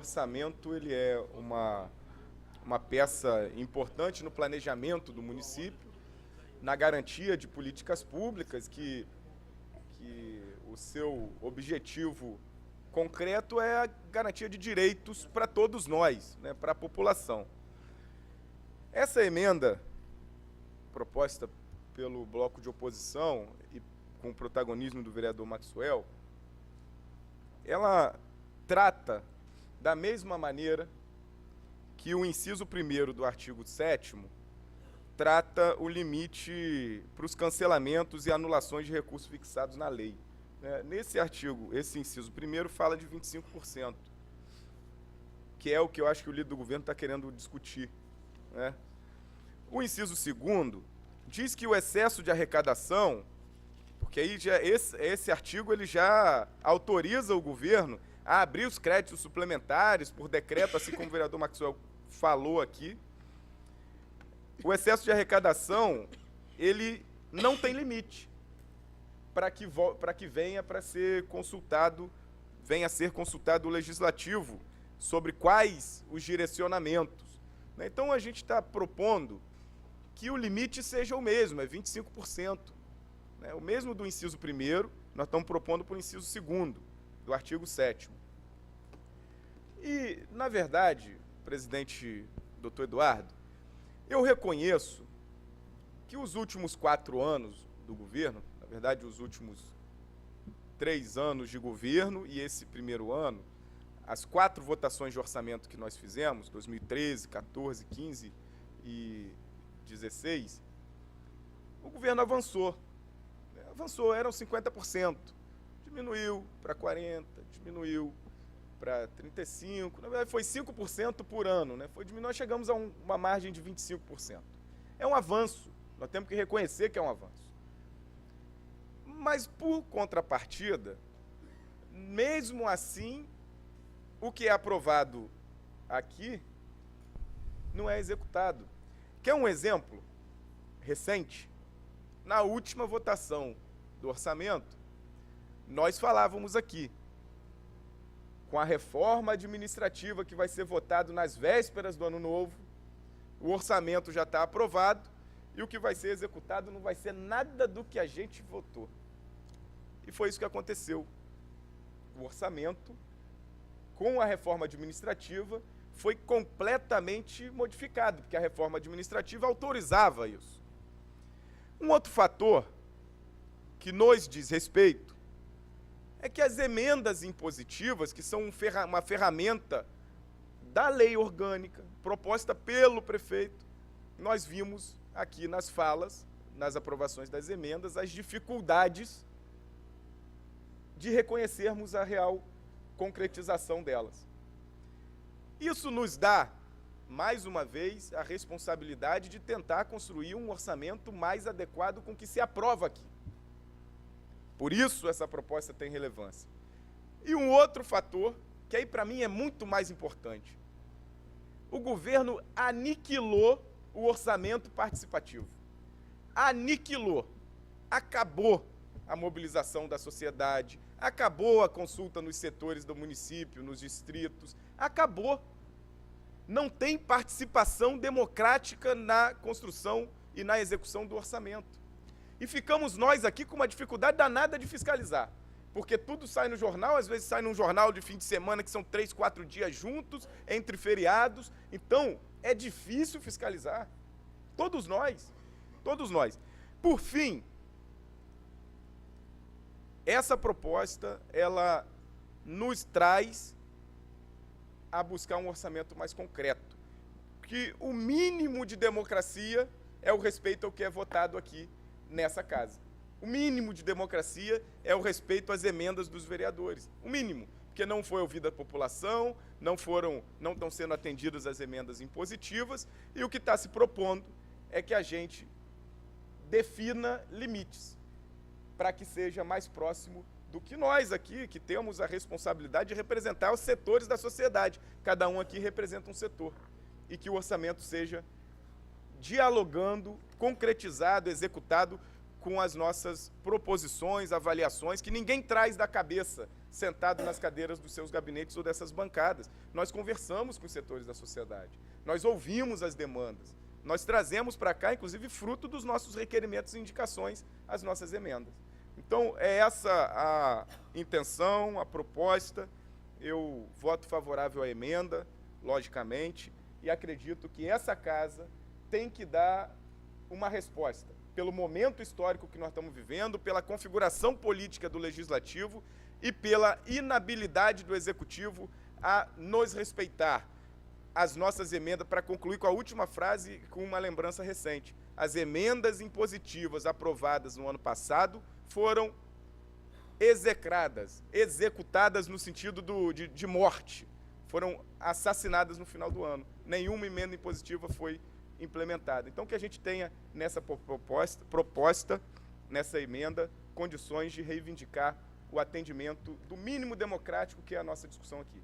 orçamento ele é uma peça importante no planejamento do município, na garantia de políticas públicas que o seu objetivo concreto é a garantia de direitos para todos nós, né, para a população. Essa emenda proposta pelo bloco de oposição e com o protagonismo do vereador Maxwell, ela trata da mesma maneira que o inciso 1º do artigo 7º trata o limite para os cancelamentos e anulações de recursos fixados na lei. Nesse artigo, esse inciso 1º fala de 25%, que é o que eu acho que o líder do governo está querendo discutir, né? O inciso 2º diz que o excesso de arrecadação, porque aí esse artigo ele já autoriza o governo a abrir os créditos suplementares por decreto, assim como o vereador Maxwell falou aqui. O excesso de arrecadação, ele não tem limite para que venha a ser consultado o legislativo sobre quais os direcionamentos, né? Então a gente está propondo que o limite seja o mesmo, é 25%. Né? O mesmo do inciso 1º, nós estamos propondo para o inciso 2º do artigo 7º. E, na verdade, presidente doutor Eduardo, eu reconheço que os últimos 4 anos do governo, na verdade, os últimos 3 anos de governo e esse primeiro ano, as 4 votações de orçamento que nós fizemos, 2013, 14, 15 e 16, o governo avançou. Eram 50%, diminuiu para 40%, diminuiu para 35%, na verdade foi 5% por ano, né? Nós chegamos a uma margem de 25%. É um avanço, nós temos que reconhecer que é um avanço. Mas, por contrapartida, mesmo assim, o que é aprovado aqui não é executado. Quer um exemplo recente? Na última votação do orçamento, nós falávamos aqui, com a reforma administrativa que vai ser votado nas vésperas do Ano Novo, o orçamento já está aprovado e o que vai ser executado não vai ser nada do que a gente votou. E foi isso que aconteceu. O orçamento, com a reforma administrativa, foi completamente modificado, porque a reforma administrativa autorizava isso. Um outro fator que nos diz respeito é que as emendas impositivas, que são uma ferramenta da lei orgânica, proposta pelo prefeito, nós vimos aqui nas falas, nas aprovações das emendas, as dificuldades de reconhecermos a real concretização delas. Isso nos dá, mais uma vez, a responsabilidade de tentar construir um orçamento mais adequado com o que se aprova aqui. Por isso, essa proposta tem relevância. E um outro fator, que aí para mim é muito mais importante. O governo aniquilou o orçamento participativo. Aniquilou. Acabou a mobilização da sociedade, acabou a consulta nos setores do município, nos distritos, acabou. Não tem participação democrática na construção e na execução do orçamento. E ficamos nós aqui com uma dificuldade danada de fiscalizar, porque tudo sai no jornal, às vezes sai num jornal de fim de semana, que são 3, 4 dias juntos, entre feriados, então é difícil fiscalizar. Todos nós. Por fim, essa proposta, ela nos traz a buscar um orçamento mais concreto, que o mínimo de democracia é o respeito ao que é votado aqui nessa casa. O mínimo de democracia é o respeito às emendas dos vereadores. O mínimo, porque não foi ouvida a população, não estão sendo atendidas as emendas impositivas, e o que está se propondo é que a gente defina limites para que seja mais próximo do que nós aqui, que temos a responsabilidade de representar os setores da sociedade. Cada um aqui representa um setor. E que o orçamento seja dialogando, concretizado, executado com as nossas proposições, avaliações, que ninguém traz da cabeça sentado nas cadeiras dos seus gabinetes ou dessas bancadas. Nós conversamos com os setores da sociedade, nós ouvimos as demandas, nós trazemos para cá, inclusive, fruto dos nossos requerimentos e indicações, as nossas emendas. Então, é essa a intenção, a proposta. Eu voto favorável à emenda, logicamente, e acredito que essa casa tem que dar uma resposta pelo momento histórico que nós estamos vivendo, pela configuração política do Legislativo e pela inabilidade do Executivo a nos respeitar. As nossas emendas, para concluir com a última frase, com uma lembrança recente. As emendas impositivas aprovadas no ano passado foram execradas, executadas no sentido de morte. Foram assassinadas no final do ano. Nenhuma emenda impositiva foi implementada. Então, que a gente tenha nessa proposta, nessa emenda, condições de reivindicar o atendimento do mínimo democrático que é a nossa discussão aqui.